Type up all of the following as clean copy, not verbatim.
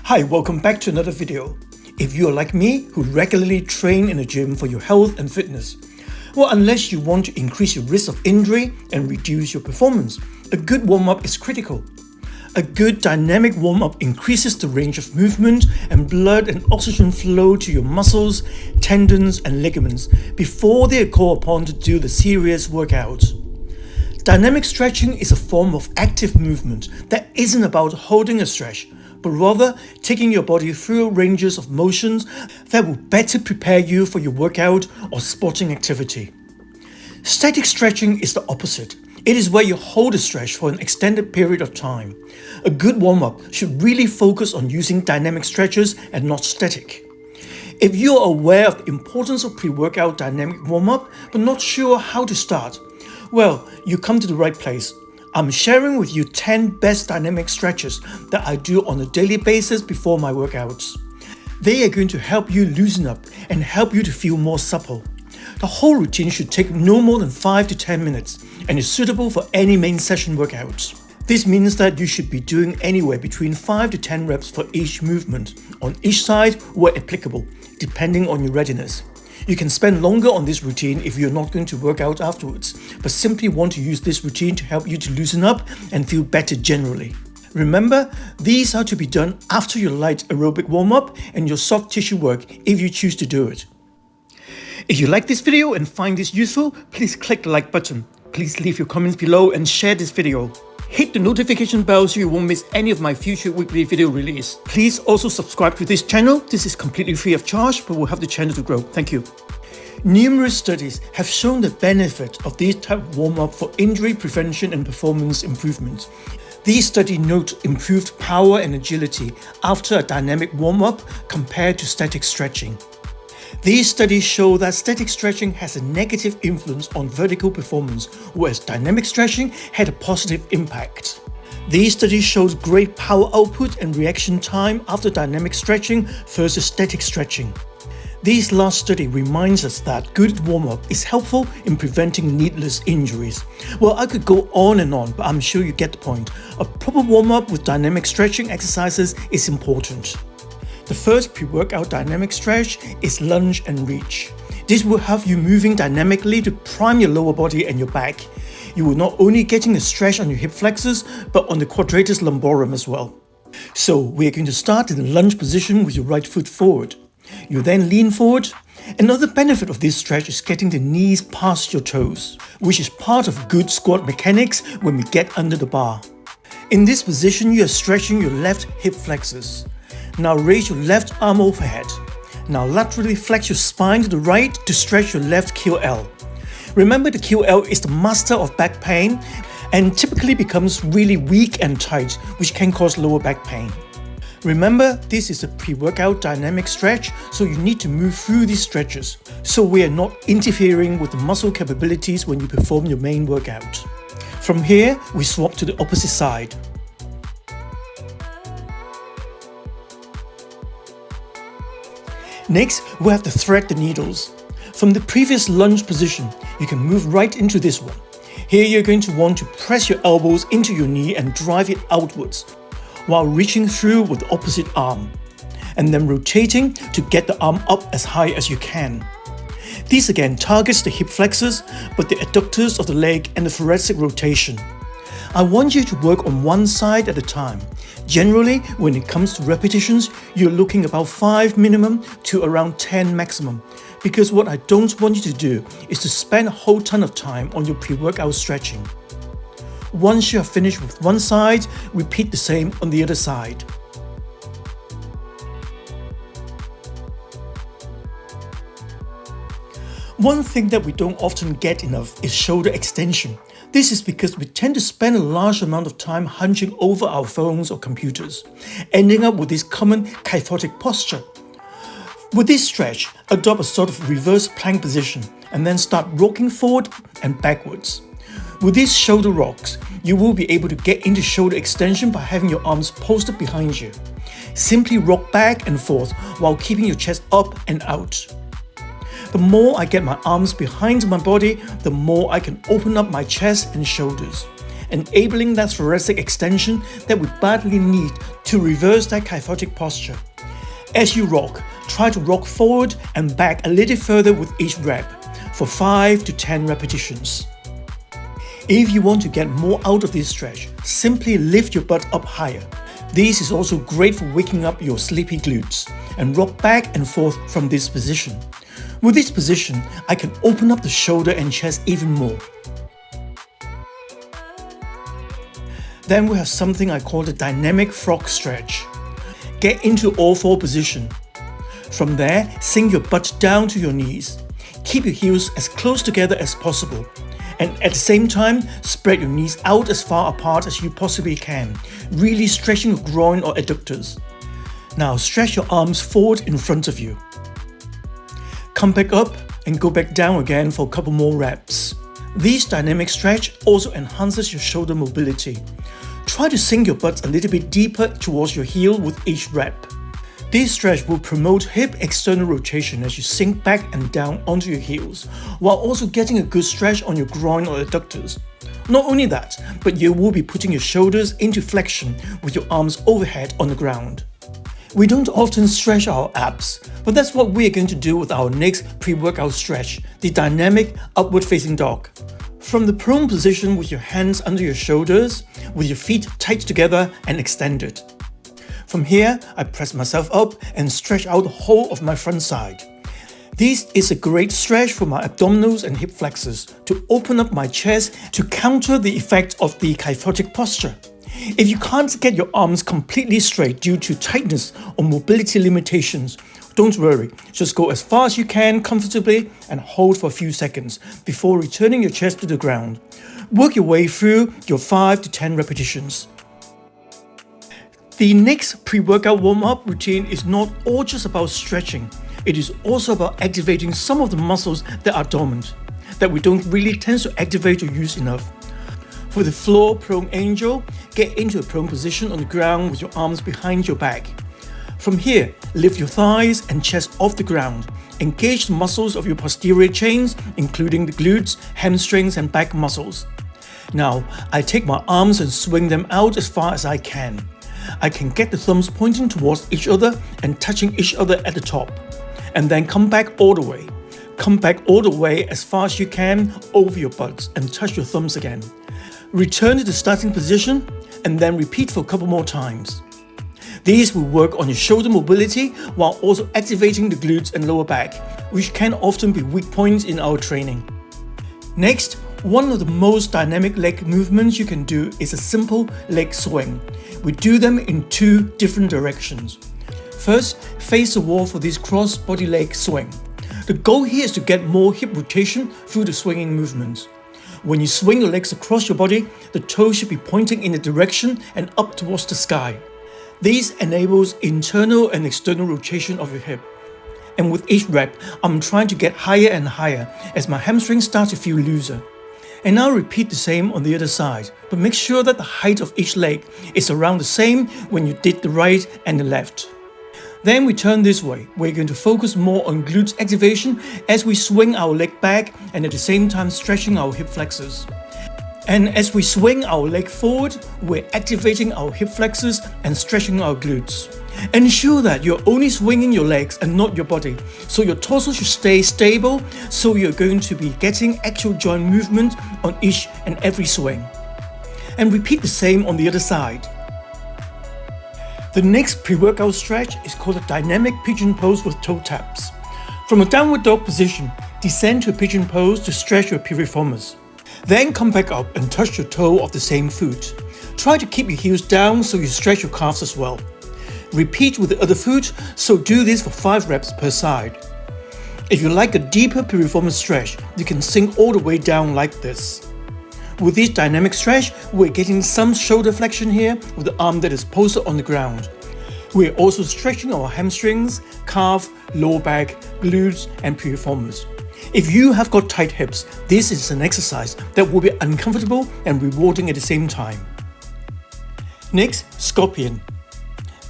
Hi, welcome back to another video. If you are like me, who regularly train in a gym for your health and fitness, well, unless you want to increase your risk of injury and reduce your performance, a good warm-up is critical. A good dynamic warm-up increases the range of movement and blood and oxygen flow to your muscles, tendons and ligaments before they are called upon to do the serious workout. Dynamic stretching is a form of active movement that isn't about holding a stretch, but rather taking your body through ranges of motions that will better prepare you for your workout or sporting activity. Static stretching is the opposite. It is where you hold a stretch for an extended period of time. A good warm-up should really focus on using dynamic stretches and not static. If you are aware of the importance of pre-workout dynamic warm-up but not sure how to start, well, you come to the right place. I'm sharing with you 10 best dynamic stretches that I do on a daily basis before my workouts. They are going to help you loosen up and help you to feel more supple. The whole routine should take no more than 5 to 10 minutes and is suitable for any main session workouts. This means that you should be doing anywhere between 5 to 10 reps for each movement, on each side where applicable, depending on your readiness. You can spend longer on this routine if you're not going to work out afterwards, but simply want to use this routine to help you to loosen up and feel better generally. Remember, these are to be done after your light aerobic warm-up and your soft tissue work if you choose to do it. If you like this video and find this useful, please click the like button. Please leave your comments below and share this video. Hit the notification bell so you won't miss any of my future weekly video release. Please also subscribe to this channel. This is completely free of charge, but will help the channel to grow. Thank you. Numerous studies have shown the benefit of this type of warm-up for injury prevention and performance improvement. These studies note improved power and agility after a dynamic warm-up compared to static stretching. These studies show that static stretching has a negative influence on vertical performance, whereas dynamic stretching had a positive impact. These studies showed great power output and reaction time after dynamic stretching versus static stretching. This last study reminds us that good warm-up is helpful in preventing needless injuries. Well, I could go on and on, but I'm sure you get the point. A proper warm-up with dynamic stretching exercises is important. The first pre-workout dynamic stretch is lunge and reach. This will have you moving dynamically to prime your lower body and your back. You will not only getting a stretch on your hip flexors, but on the quadratus lumborum as well. So we are going to start in the lunge position with your right foot forward. You then lean forward. Another benefit of this stretch is getting the knees past your toes, which is part of good squat mechanics when we get under the bar. In this position, you are stretching your left hip flexors. Now raise your left arm overhead. Now laterally flex your spine to the right to stretch your left QL. Remember, the QL is the master of back pain and typically becomes really weak and tight, which can cause lower back pain. Remember, this is a pre-workout dynamic stretch, so you need to move through these stretches, so we are not interfering with the muscle capabilities when you perform your main workout. From here, we swap to the opposite side. Next, we have to thread the needles. From the previous lunge position, you can move right into this one. Here you're going to want to press your elbows into your knee and drive it outwards, while reaching through with the opposite arm, and then rotating to get the arm up as high as you can. This again targets the hip flexors, but the adductors of the leg and the thoracic rotation. I want you to work on one side at a time. Generally, when it comes to repetitions, you're looking about 5 minimum to around 10 maximum, because what I don't want you to do is to spend a whole ton of time on your pre-workout stretching. Once you have finished with one side, repeat the same on the other side. One thing that we don't often get enough is shoulder extension. This is because we tend to spend a large amount of time hunching over our phones or computers, ending up with this common kyphotic posture. With this stretch, adopt a sort of reverse plank position and then start rocking forward and backwards. With these shoulder rocks, you will be able to get into shoulder extension by having your arms posted behind you. Simply rock back and forth while keeping your chest up and out. The more I get my arms behind my body, the more I can open up my chest and shoulders. enabling that thoracic extension that we badly need to reverse that kyphotic posture. As you rock, try to rock forward and back a little further with each rep for 5 to 10 repetitions. If you want to get more out of this stretch, simply lift your butt up higher. This is also great for waking up your sleepy glutes, and rock back and forth from this position. With this position, I can open up the shoulder and chest even more. Then we have something I call the dynamic frog stretch. Get into all four position. From there, sink your butt down to your knees. Keep your heels as close together as possible. And at the same time, spread your knees out as far apart as you possibly can, really stretching your groin or adductors. Now stretch your arms forward in front of you. Come back up and go back down again for a couple more reps. This dynamic stretch also enhances your shoulder mobility. Try to sink your butt a little bit deeper towards your heel with each rep. This stretch will promote hip external rotation as you sink back and down onto your heels, while also getting a good stretch on your groin or adductors. Not only that, but you will be putting your shoulders into flexion with your arms overhead on the ground. We don't often stretch our abs, but that's what we are going to do with our next pre-workout stretch, the dynamic upward facing dog. From the prone position with your hands under your shoulders, with your feet tight together and extended. From here, I press myself up and stretch out the whole of my front side. This is a great stretch for my abdominals and hip flexors to open up my chest to counter the effect of the kyphotic posture. If you can't get your arms completely straight due to tightness or mobility limitations, don't worry, just go as far as you can comfortably and hold for a few seconds before returning your chest to the ground. Work your way through your 5 to 10 repetitions. The next pre-workout warm-up routine is not all just about stretching. It is also about activating some of the muscles that are dormant, that we don't really tend to activate or use enough. For the floor prone angel, get into a prone position on the ground with your arms behind your back. From here, lift your thighs and chest off the ground. Engage the muscles of your posterior chains, including the glutes, hamstrings, and back muscles. Now, I take my arms and swing them out as far as I can. I can get the thumbs pointing towards each other and touching each other at the top. And then come back all the way. Come back all the way as far as you can over your butt and touch your thumbs again. Return to the starting position and then repeat for a couple more times. These will work on your shoulder mobility while also activating the glutes and lower back, which can often be weak points in our training. Next, one of the most dynamic leg movements you can do is a simple leg swing. We do them in two different directions. First, face the wall for this cross body leg swing. The goal here is to get more hip rotation through the swinging movements. When you swing your legs across your body, the toes should be pointing in a direction and up towards the sky. This enables internal and external rotation of your hip. And with each rep, I'm trying to get higher and higher as my hamstrings start to feel looser. And now repeat the same on the other side, but make sure that the height of each leg is around the same when you did the right and the left. Then we turn this way. We're going to focus more on glutes activation as we swing our leg back and at the same time stretching our hip flexors. And as we swing our leg forward, we're activating our hip flexors and stretching our glutes. Ensure that you're only swinging your legs and not your body, so your torso should stay stable, so you're going to be getting actual joint movement on each and every swing. And repeat the same on the other side. The next pre-workout stretch is called a dynamic pigeon pose with toe taps. From a downward dog position, descend to a pigeon pose to stretch your piriformis. Then come back up and touch your toe of the same foot. Try to keep your heels down so you stretch your calves as well. Repeat with the other foot, so do this for 5 reps per side. If you like a deeper piriformis stretch, you can sink all the way down like this. With this dynamic stretch, we're getting some shoulder flexion here with the arm that is posted on the ground. We're also stretching our hamstrings, calf, lower back, glutes, and piriformis. If you have got tight hips, this is an exercise that will be uncomfortable and rewarding at the same time. Next, scorpion.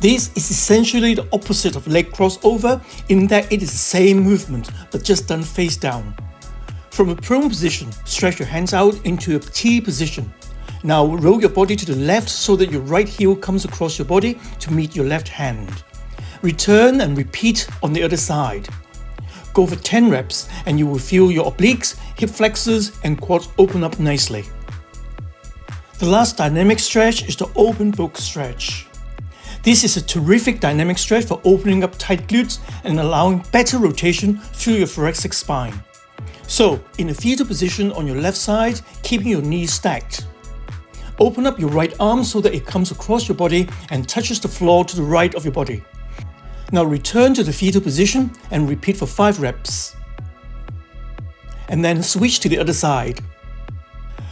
This is essentially the opposite of leg crossover in that it is the same movement but just done face down. From a prone position, stretch your hands out into a T position. Now roll your body to the left so that your right heel comes across your body to meet your left hand. Return and repeat on the other side. Go for 10 reps and you will feel your obliques, hip flexors and quads open up nicely. The last dynamic stretch is the open book stretch. This is a terrific dynamic stretch for opening up tight glutes and allowing better rotation through your thoracic spine. So, in a fetal position on your left side, keeping your knees stacked. Open up your right arm so that it comes across your body and touches the floor to the right of your body. Now return to the fetal position and repeat for 5 reps. And then switch to the other side.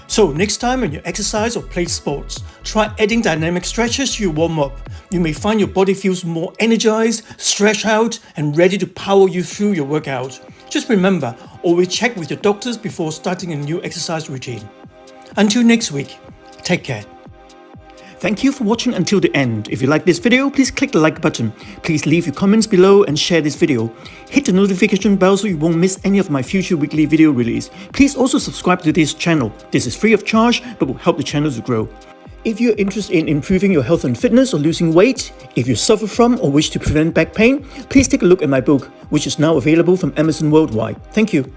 So next time when you exercise or play sports, try adding dynamic stretches to your warm-up. You may find your body feels more energized, stretched out, and ready to power you through your workout. Just remember, always check with your doctors before starting a new exercise routine. Until next week, take care. Thank you for watching until the end. If you like this video, please click the like button. Please leave your comments below and share this video. Hit the notification bell so you won't miss any of my future weekly video release. Please also subscribe to this channel. This is free of charge but will help the channel to grow. If you're interested in improving your health and fitness or losing weight, if you suffer from or wish to prevent back pain, please take a look at my book, which is now available from Amazon worldwide. Thank you.